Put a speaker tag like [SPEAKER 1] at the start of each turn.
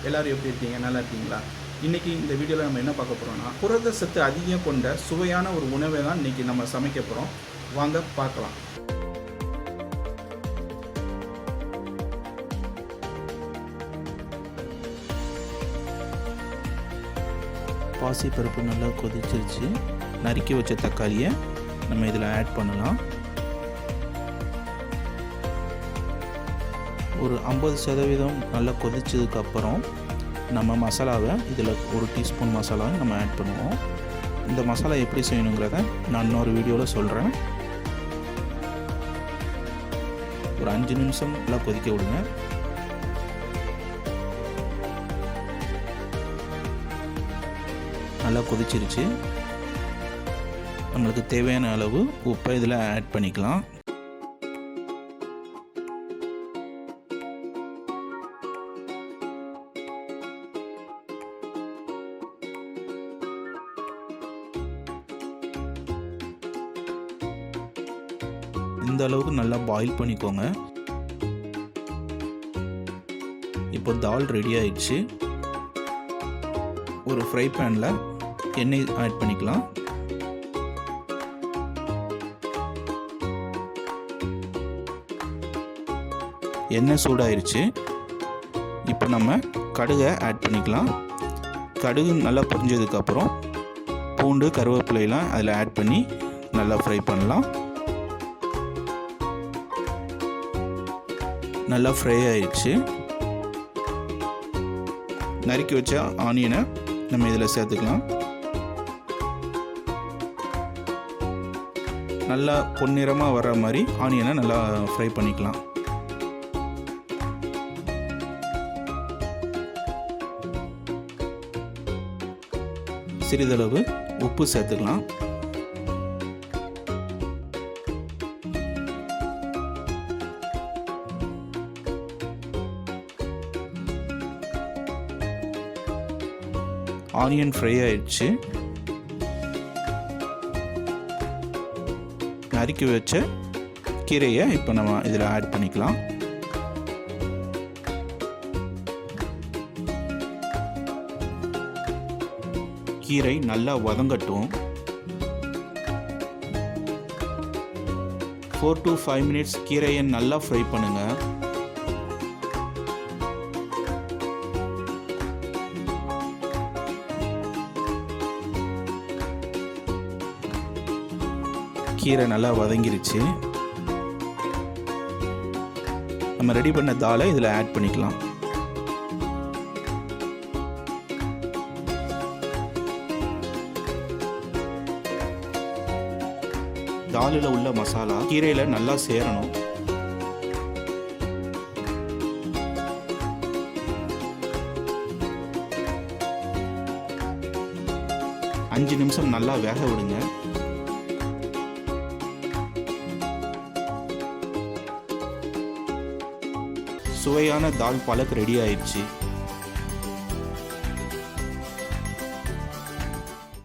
[SPEAKER 1] எல்லோரும் எப்படி இருக்கீங்க? நல்லா இருக்கீங்களா? இன்றைக்கி இந்த வீடியோவில் நம்ம என்ன பார்க்க போகிறோம்னா, புரத சத்து அதிகம் கொண்ட சுவையான ஒரு உணவை தான் இன்றைக்கி நம்ம சமைக்க போகிறோம். வாங்க பார்க்கலாம்.
[SPEAKER 2] பாசி பருப்பு நல்லா கொதிச்சிருச்சு. நறுக்கி வச்ச தக்காளியை நம்ம இதில் ஆட் பண்ணலாம். ஒரு 50% நல்லா கொதிச்சதுக்கப்புறம் நம்ம மசாலாவை இதில் ஒரு டீஸ்பூன் மசாலாவை நம்ம ஆட் பண்ணுவோம். இந்த மசாலா எப்படி செய்யணுங்கிறத நான் இன்னொரு வீடியோவில் சொல்கிறேன். ஒரு 5 நிமிஷம் நல்லா கொதிக்க விடுங்க. நல்லா கொதிச்சிருச்சு. நம்மளுக்கு தேவையான அளவு உப்பை இதில் ஆட் பண்ணிக்கலாம். இந்த அளவுக்கு நல்லா பாயில் பண்ணிக்கோங்க. இப்போ தால் ரெடி ஆயிடுச்சு. ஒரு ஃப்ரை பேனில் எண்ணெய் ஆட் பண்ணிக்கலாம். எண்ணெய் சூடாயிருச்சு. இப்போ நம்ம கடுகை ஆட் பண்ணிக்கலாம். கடுகு நல்லா பொரிஞ்சதுக்கப்புறம் பூண்டு கருவேப்பிலையெல்லாம் அதில் ஆட் பண்ணி நல்லா ஃப்ரை பண்ணலாம். நல்லா ஃப்ரை ஆயிடுச்சு. நறுக்கி வச்ச ஆனியனை நம்ம இதில் சேர்த்துக்கலாம். நல்லா பொன்னிறமாக வர மாதிரி ஆனியனை நல்லா ஃப்ரை பண்ணிக்கலாம். சிறிதளவு உப்பு சேர்த்துக்கலாம். ஆனியன் ஃப்ரை ஆயிடுச்சு. நறுக்கி வச்ச கீரையை இப்போ நம்ம இதில் ஆட் பண்ணிக்கலாம். கீரை நல்லா வதங்கட்டும். 4 to 5 மினிட்ஸ் கீரையை நல்லா ஃப்ரை பண்ணுங்க. கீரை நல்லா வதங்கிருச்சு. நம்ம ரெடி பண்ண தாலை இதில் ஆட் பண்ணிக்கலாம். தாலில் உள்ள மசாலா கீரையில் நல்லா சேரணும். அஞ்சு நிமிஷம் நல்லா வேக விடுங்க. சுவையான தால் பாலக் ரெடி ஆயிடுச்சு.